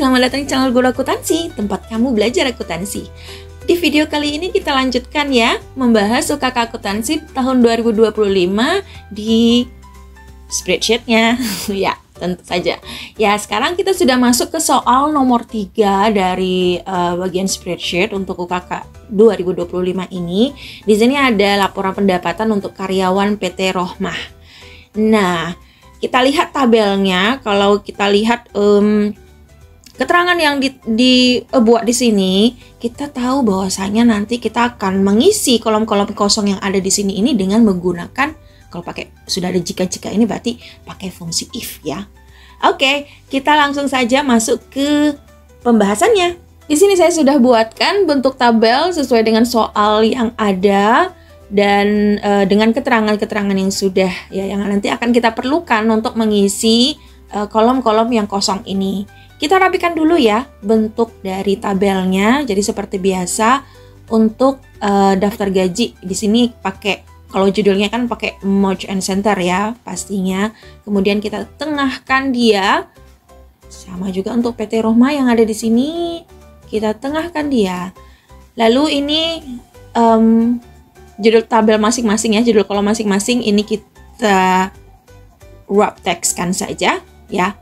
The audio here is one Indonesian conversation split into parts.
selamat datang di channel Guru Akuntansi, tempat kamu belajar akuntansi. Di video kali ini kita lanjutkan ya, membahas UKK akuntansi tahun 2025 di spreadsheet-nya. Ya, tentu saja. Ya, sekarang kita sudah masuk ke soal nomor 3 dari bagian spreadsheet untuk UKK 2025 ini. Di sini ada laporan pendapatan untuk karyawan PT Rohmah. Nah, kita lihat tabelnya. Kalau kita lihat keterangan yang dibuat di sini, kita tahu bahwasanya nanti kita akan mengisi kolom-kolom kosong yang ada di sini ini dengan menggunakan, kalau pakai sudah ada jika-jika ini berarti pakai fungsi if ya. Oke, kita langsung saja masuk ke pembahasannya. Di sini saya sudah buatkan bentuk tabel sesuai dengan soal yang ada dan dengan keterangan-keterangan yang sudah ya yang nanti akan kita perlukan untuk mengisi kolom-kolom yang kosong ini. Kita rapikan dulu ya bentuk dari tabelnya. Jadi seperti biasa untuk daftar gaji di sini pakai, kalau judulnya kan pakai merge and center ya pastinya. Kemudian kita tengahkan dia. Sama juga untuk PT Rohmah yang ada di sini, kita tengahkan dia. Lalu ini judul tabel masing-masing ya, judul kolom masing-masing ini kita wrap text kan saja ya.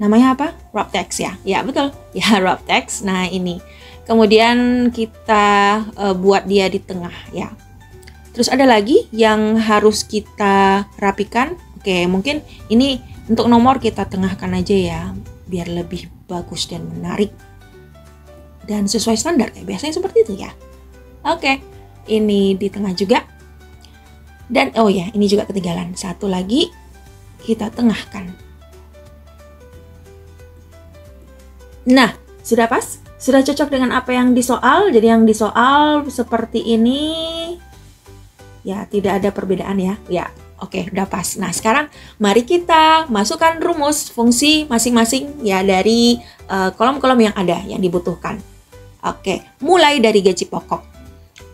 Namanya apa? Wrap text ya. Ya, betul. Ya, wrap text. Nah, ini. Kemudian kita buat dia di tengah ya. Terus ada lagi yang harus kita rapikan. Oke, mungkin ini untuk nomor kita tengahkan aja ya, biar lebih bagus dan menarik. Dan sesuai standar kayak biasanya seperti itu ya. Oke, ini di tengah juga. Dan oh ya, ini juga ketinggalan. Satu lagi kita tengahkan. Nah, sudah pas? Sudah cocok dengan apa yang disoal? Jadi yang disoal seperti ini. Ya, tidak ada perbedaan ya. Ya, oke, udah pas. Nah, sekarang mari kita masukkan rumus fungsi masing-masing ya dari kolom-kolom yang ada yang dibutuhkan. Oke, mulai dari gaji pokok.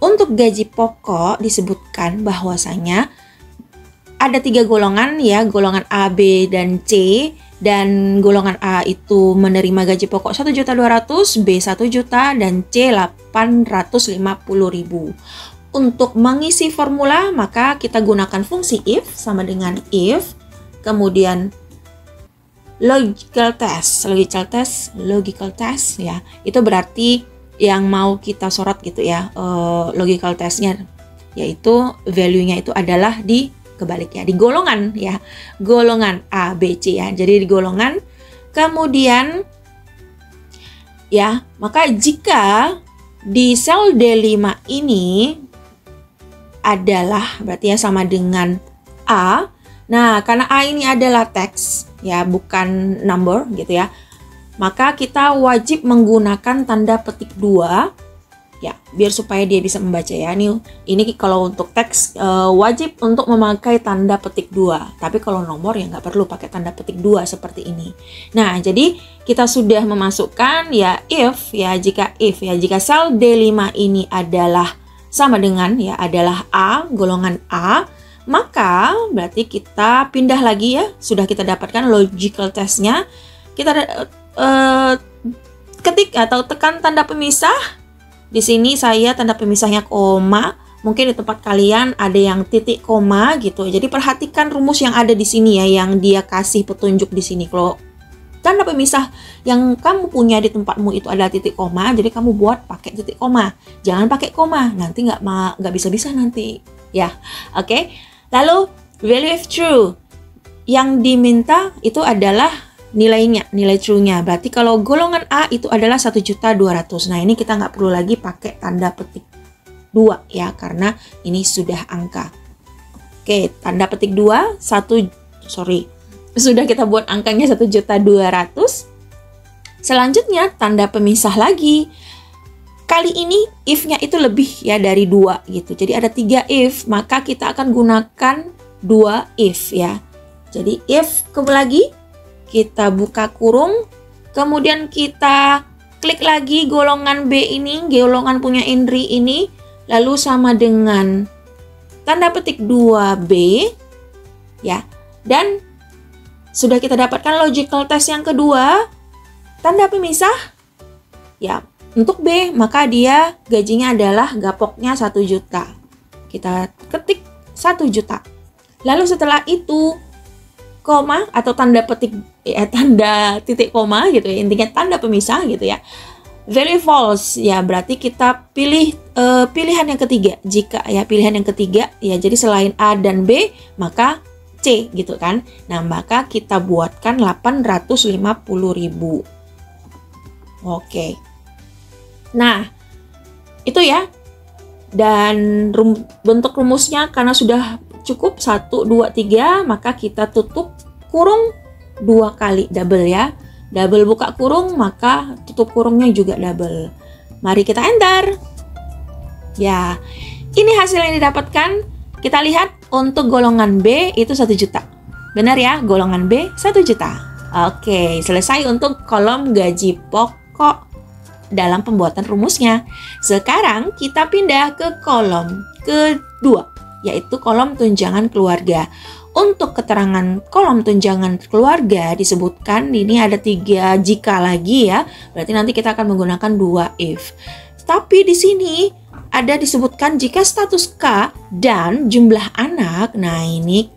Untuk gaji pokok disebutkan bahwasanya ada 3 golongan ya, golongan A, B, dan C. Dan golongan A itu menerima gaji pokok 1.200.000, B 1 juta, dan C 850.000. Untuk mengisi formula maka kita gunakan fungsi if sama dengan if, kemudian logical test ya. Itu berarti yang mau kita sorot gitu ya, logical testnya, yaitu value-nya itu adalah di kebaliknya di golongan ya, golongan A, B, C ya. Jadi di golongan, kemudian ya, maka jika di sel D5 ini adalah berarti ya sama dengan A. Nah, karena A ini adalah teks ya, bukan number gitu ya, maka kita wajib menggunakan tanda petik 2 ya, biar supaya dia bisa membaca ya. Ini kalau untuk teks wajib untuk memakai tanda petik 2. Tapi kalau nomor ya nggak perlu pakai tanda petik 2 seperti ini. Nah, jadi kita sudah memasukkan ya if ya, jika sel D5 ini adalah sama dengan ya adalah A, golongan A, maka berarti kita pindah lagi ya. Sudah kita dapatkan logical testnya. Kita ketik atau tekan tanda pemisah. Di sini saya tanda pemisahnya koma, mungkin di tempat kalian ada yang titik koma gitu. Jadi perhatikan rumus yang ada di sini ya, yang dia kasih petunjuk di sini. Kalau tanda pemisah yang kamu punya di tempatmu itu adalah titik koma, jadi kamu buat pakai titik koma. Jangan pakai koma, nanti nggak bisa-bisa nanti ya. Oke. Lalu value if true, yang diminta itu adalah nilainya, nilai true-nya. Berarti kalau golongan A itu adalah 1.200.000. Nah, ini kita nggak perlu lagi pakai tanda petik 2 ya, karena ini sudah angka. Oke, tanda petik 2, sudah kita buat angkanya 1.200.000. Selanjutnya tanda pemisah lagi. Kali ini if-nya itu lebih ya dari 2 gitu. Jadi ada 3 if, maka kita akan gunakan 2 if ya. Jadi if lagi kita buka kurung, kemudian kita klik lagi golongan B ini, golongan punya Indri ini, lalu sama dengan tanda petik 2B ya. Dan sudah kita dapatkan logical test yang kedua, tanda pemisah, ya untuk B, maka dia gajinya adalah gapoknya 1 juta. Kita ketik 1 juta. Lalu setelah itu, koma atau tanda petik, tanda titik koma gitu ya, intinya tanda pemisah gitu ya. Value false, ya berarti kita pilih pilihan yang ketiga. Jika ya pilihan yang ketiga, ya jadi selain A dan B, maka C gitu kan. Nah, maka kita buatkan 850.000. Oke. Nah, itu ya. Dan bentuk rumusnya karena sudah cukup 1, 2, 3, maka kita tutup kurung 2 kali, double ya. Double buka kurung, maka tutup kurungnya juga double. Mari kita enter. Ya, ini hasil yang didapatkan. Kita lihat untuk golongan B itu 1 juta. Benar ya, golongan B 1 juta. Oke, selesai untuk kolom gaji pokok dalam pembuatan rumusnya. Sekarang kita pindah ke kolom kedua, yaitu kolom tunjangan keluarga. Untuk keterangan kolom tunjangan keluarga disebutkan ini ada 3 jika lagi ya. Berarti nanti kita akan menggunakan 2 if. Tapi di sini ada disebutkan jika status K dan jumlah anak. Nah, ini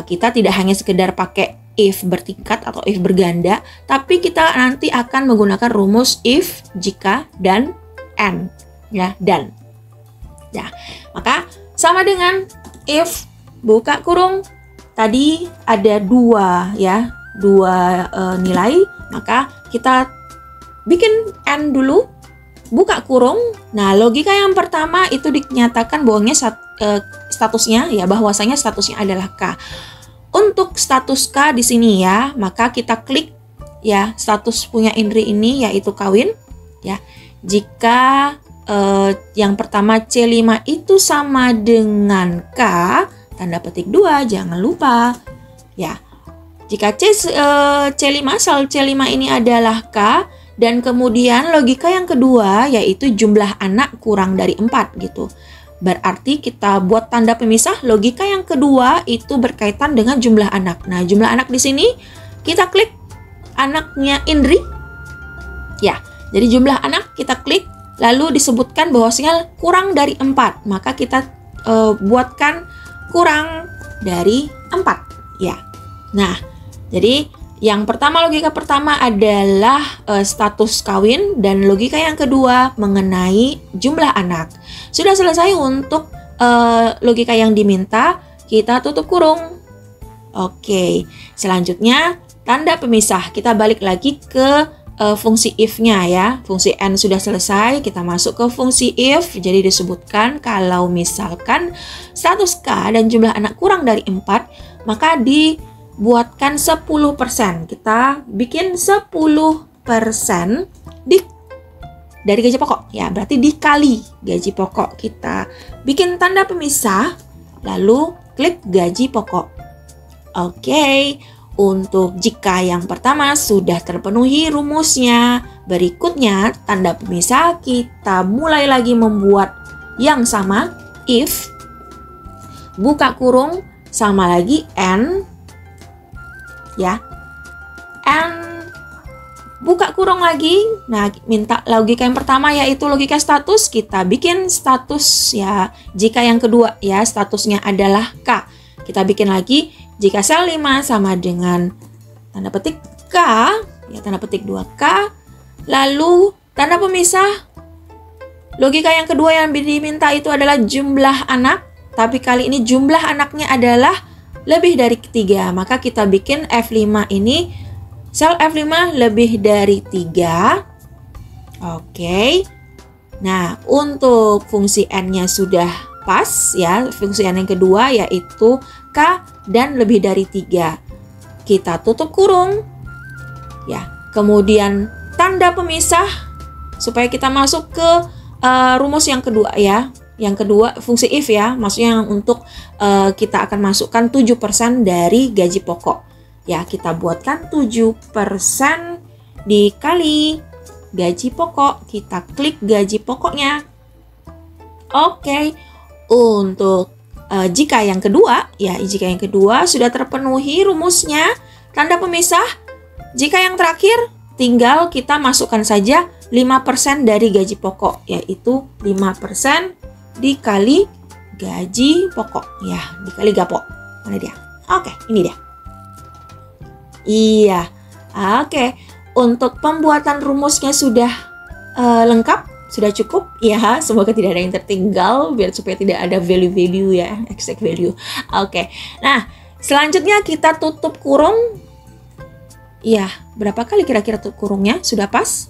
kita tidak hanya sekedar pakai if bertingkat atau if berganda, tapi kita nanti akan menggunakan rumus if, jika, dan and ya, dan. Ya, maka sama dengan if buka kurung, tadi ada 2 ya, 2 nilai, maka kita bikin and dulu, buka kurung. Nah, logika yang pertama itu dinyatakan bahwanya statusnya ya, bahwasanya statusnya adalah K. Untuk status K di sini ya, maka kita klik ya status punya Indri ini yaitu kawin ya. Jika yang pertama C5 itu sama dengan K, tanda petik 2, jangan lupa ya. Jika C5, sel C5 ini adalah K, dan kemudian logika yang kedua yaitu jumlah anak kurang dari 4 gitu. Berarti kita buat tanda pemisah, logika yang kedua itu berkaitan dengan jumlah anak. Nah, jumlah anak di sini kita klik anaknya Indri ya. Jadi jumlah anak kita klik, lalu disebutkan bahwasanya kurang dari 4, maka kita buatkan kurang dari 4 ya. Nah, jadi yang pertama, logika pertama adalah status kawin, dan logika yang kedua mengenai jumlah anak. Sudah selesai untuk logika yang diminta, kita tutup kurung. Oke, selanjutnya tanda pemisah. Kita balik lagi ke fungsi if-nya ya. Fungsi and sudah selesai, kita masuk ke fungsi if. Jadi disebutkan kalau misalkan status K dan jumlah anak kurang dari 4, maka dibuatkan 10%. Kita bikin 10% dari gaji pokok ya, berarti dikali gaji pokok. Kita bikin tanda pemisah, lalu klik gaji pokok. Oke. Untuk jika yang pertama sudah terpenuhi rumusnya, berikutnya tanda pemisah kita mulai lagi membuat yang sama, if, buka kurung, sama lagi and ya, and buka kurung lagi. Nah, minta logika yang pertama yaitu logika status, kita bikin status ya. Jika yang kedua ya statusnya adalah K, kita bikin lagi jika sel 5 sama dengan tanda petik K, ya tanda petik 2K, lalu tanda pemisah. Logika yang kedua yang diminta itu adalah jumlah anak, tapi kali ini jumlah anaknya adalah lebih dari 3, maka kita bikin F5 ini, sel F5 lebih dari 3. Oke. Nah, untuk fungsi N-nya sudah pas ya, fungsi N yang kedua yaitu K dan lebih dari 3. Kita tutup kurung ya. Kemudian tanda pemisah supaya kita masuk ke rumus yang kedua ya. Yang kedua fungsi if ya, maksudnya untuk kita akan masukkan 7% dari gaji pokok. Ya, kita buatkan 7% dikali gaji pokok. Kita klik gaji pokoknya. Oke. Untuk jika yang kedua, ya jika yang kedua sudah terpenuhi rumusnya, tanda pemisah. Jika yang terakhir, tinggal kita masukkan saja 5% dari gaji pokok, yaitu 5% dikali gaji pokok, ya, dikali gapok. Mana dia? Oke, ini dia. Iya, oke. Untuk pembuatan rumusnya sudah lengkap, sudah cukup, ya. Semoga tidak ada yang tertinggal, biar supaya tidak ada value-value ya, exact value. Oke, nah selanjutnya kita tutup kurung. Iya, berapa kali kira-kira tutup kurungnya? Sudah pas?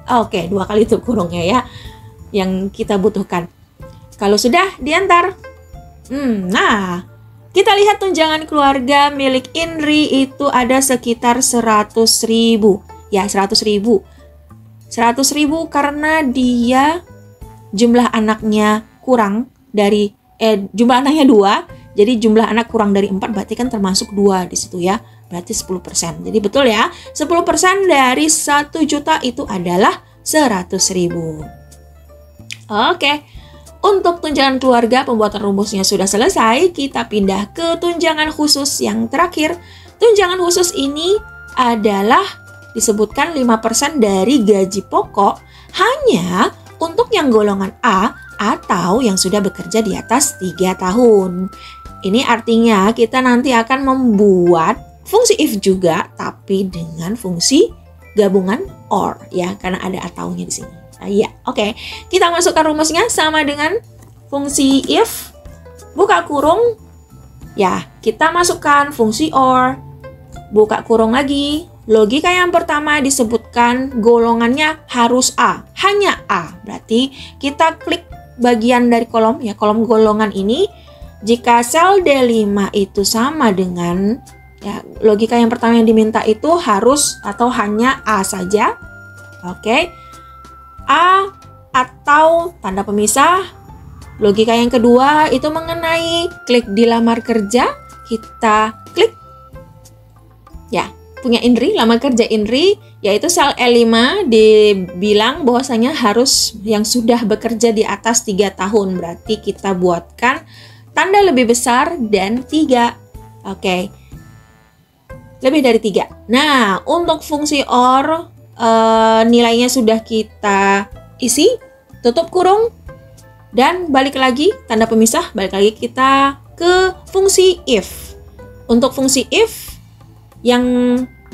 Oke, 2 kali tutup kurungnya ya, yang kita butuhkan. Kalau sudah, diantar. Nah, kita lihat tunjangan keluarga milik Indri itu ada sekitar 100.000. Ya, 100.000. 100.000 karena dia jumlah anaknya kurang dari jumlah anaknya 2, jadi jumlah anak kurang dari 4 berarti kan termasuk 2 di situ ya. Berarti 10%. Jadi betul ya, 10% dari 1 juta itu adalah 100.000. Oke. Untuk tunjangan keluarga, pembuatan rumusnya sudah selesai. Kita pindah ke tunjangan khusus yang terakhir. Tunjangan khusus ini adalah disebutkan 5% dari gaji pokok hanya untuk yang golongan A atau yang sudah bekerja di atas 3 tahun. Ini artinya kita nanti akan membuat fungsi if juga, tapi dengan fungsi gabungan or ya, karena ada ataunya di sini. Ya, oke. Kita masukkan rumusnya sama dengan fungsi if, buka kurung. Ya, kita masukkan fungsi or, buka kurung lagi. Logika yang pertama disebutkan golongannya harus A, hanya A. Berarti kita klik bagian dari kolom ya, kolom golongan ini. Jika sel D5 itu sama dengan ya, logika yang pertama yang diminta itu harus atau hanya A saja. Oke. A atau tanda pemisah. Logika yang kedua itu mengenai klik dilamar kerja. Kita klik. Ya, punya Indri, lamar kerja Indri, yaitu sel E5 dibilang bahwasanya harus yang sudah bekerja di atas 3 tahun. Berarti kita buatkan tanda lebih besar dan 3. Oke. Lebih dari 3. Nah, untuk fungsi OR nilainya sudah kita isi, tutup kurung, dan balik lagi, tanda pemisah, balik lagi kita ke fungsi if. Untuk fungsi if, yang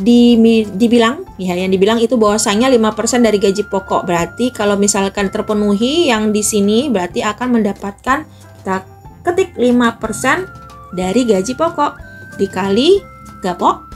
dibilang, ya yang dibilang itu bahwasanya 5% dari gaji pokok. Berarti kalau misalkan terpenuhi yang di sini, berarti akan mendapatkan, kita ketik 5% dari gaji pokok dikali gapok.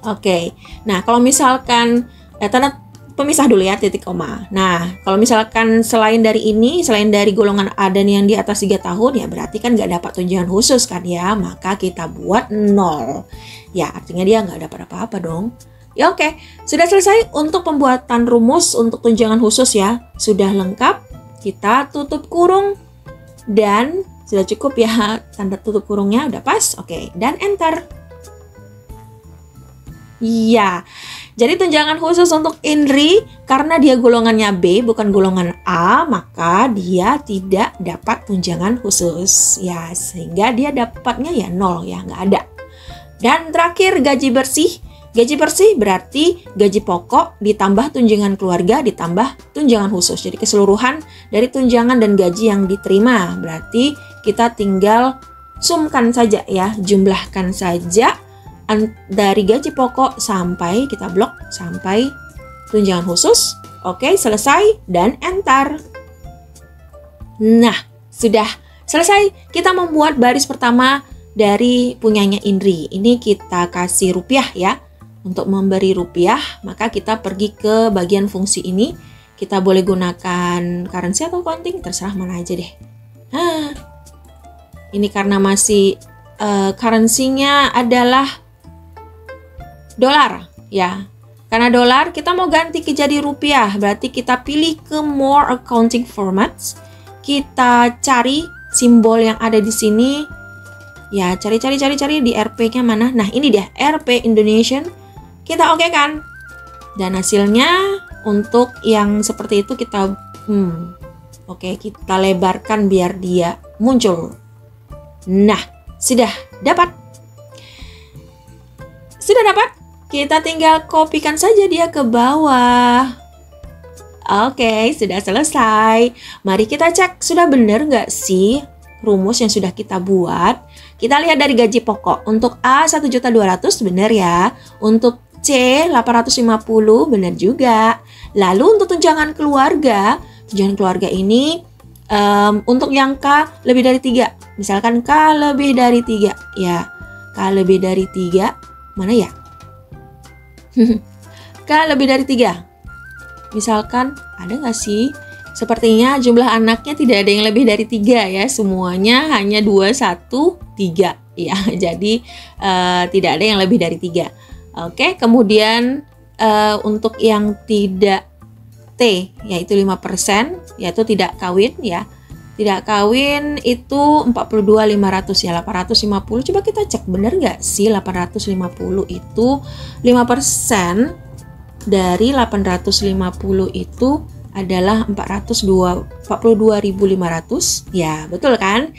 Oke, nah kalau misalkan tanda pemisah dulu ya, titik koma. Nah, kalau misalkan selain dari ini, selain dari golongan A dan yang di atas 3 tahun, ya berarti kan nggak dapat tunjangan khusus kan ya, maka kita buat 0. Ya, artinya dia nggak dapat apa-apa dong. Ya oke, sudah selesai untuk pembuatan rumus untuk tunjangan khusus ya. Sudah lengkap, kita tutup kurung dan sudah cukup ya, tanda tutup kurungnya udah pas. Oke, dan enter. Iya, jadi tunjangan khusus untuk Indri karena dia golongannya B bukan golongan A, maka dia tidak dapat tunjangan khusus ya, sehingga dia dapatnya ya 0 ya, nggak ada. Dan terakhir gaji bersih. Gaji bersih berarti gaji pokok ditambah tunjangan keluarga ditambah tunjangan khusus. Jadi keseluruhan dari tunjangan dan gaji yang diterima. Berarti kita tinggal sumkan saja ya, jumlahkan saja dari gaji pokok sampai kita blok sampai tunjangan khusus. Oke, selesai dan enter. Nah, sudah selesai. Kita membuat baris pertama dari punyanya Indri. Ini kita kasih rupiah ya. Untuk memberi rupiah, maka kita pergi ke bagian fungsi ini. Kita boleh gunakan currency atau counting, terserah mana aja deh. Ini karena masih currency-nya adalah dolar ya, karena dolar kita mau ganti ke jadi rupiah, berarti kita pilih ke more accounting formats, kita cari simbol yang ada di sini ya, cari di RP-nya mana. Nah ini dia RP Indonesian, kita oke kan, dan hasilnya untuk yang seperti itu kita oke, kita lebarkan biar dia muncul. Nah sudah dapat. Kita tinggal kopikan saja dia ke bawah. Oke, sudah selesai. Mari kita cek sudah benar nggak sih rumus yang sudah kita buat. Kita lihat dari gaji pokok. Untuk A 1.200.000 benar ya. Untuk C 850 benar juga. Lalu untuk tunjangan keluarga ini untuk yang K lebih dari 3. Misalkan K lebih dari 3 ya. K lebih dari 3 mana ya? K lebih dari 3. Misalkan ada nggak sih? Sepertinya jumlah anaknya tidak ada yang lebih dari 3 ya. Semuanya hanya 2, 1, 3 ya. Jadi tidak ada yang lebih dari 3. Oke, kemudian untuk yang tidak T yaitu 5%, yaitu tidak kawin ya. Tidak kawin itu 42.500 ya, 850. Coba kita cek benar nggak sih 850 itu 5% dari 850 itu adalah 42.500 ya, betul kan?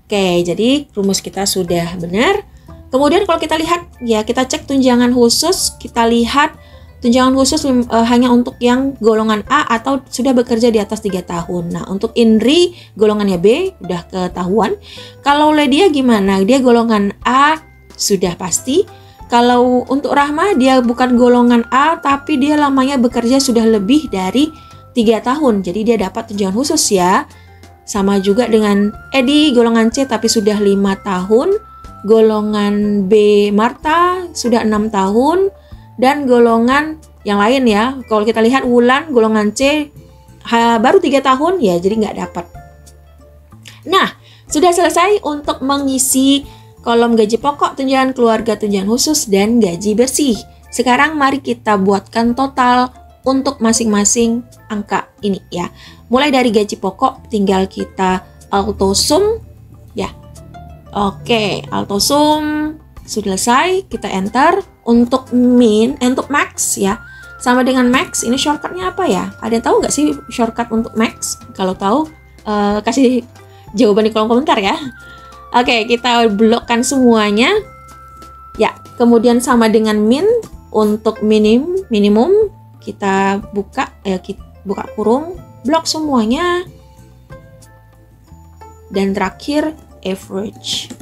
Oke, jadi rumus kita sudah benar. Kemudian kalau kita lihat ya, kita cek tunjangan khusus, kita lihat tunjangan khusus hanya untuk yang golongan A atau sudah bekerja di atas 3 tahun. Nah, untuk Indri golongannya B udah ketahuan. Kalau Ledia gimana? Dia golongan A sudah pasti. Kalau untuk Rahma dia bukan golongan A tapi dia lamanya bekerja sudah lebih dari 3 tahun. Jadi dia dapat tunjangan khusus ya. Sama juga dengan Edi golongan C tapi sudah 5 tahun. Golongan B Marta sudah 6 tahun. Dan golongan yang lain ya, kalau kita lihat Wulan golongan C baru 3 tahun ya, jadi nggak dapat. Nah, sudah selesai untuk mengisi kolom gaji pokok, tunjangan keluarga, tunjangan khusus, dan gaji bersih. Sekarang mari kita buatkan total untuk masing-masing angka ini ya. Mulai dari gaji pokok tinggal kita autosum ya. Oke, autosum sudah selesai, kita enter. Untuk untuk max ya, sama dengan max, ini shortcutnya apa ya? Ada yang tahu nggak sih shortcut untuk max? Kalau tahu, kasih jawaban di kolom komentar ya. Oke, kita blokkan semuanya. Ya, kemudian sama dengan min, untuk minimum, kita buka kurung, blok semuanya. Dan terakhir, average.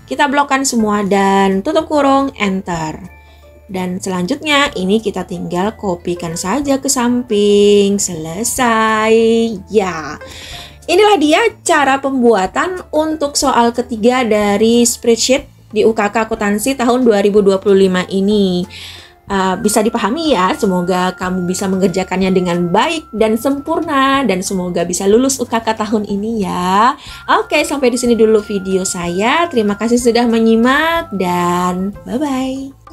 Kita blokkan semua dan tutup kurung, enter. Dan selanjutnya ini kita tinggal kopikan saja ke samping. Selesai. Ya. Inilah dia cara pembuatan untuk soal ketiga dari spreadsheet di UKK Akuntansi tahun 2025 ini. Bisa dipahami ya, semoga kamu bisa mengerjakannya dengan baik dan sempurna dan semoga bisa lulus UKK tahun ini ya. Oke, sampai di sini dulu video saya. Terima kasih sudah menyimak dan bye-bye.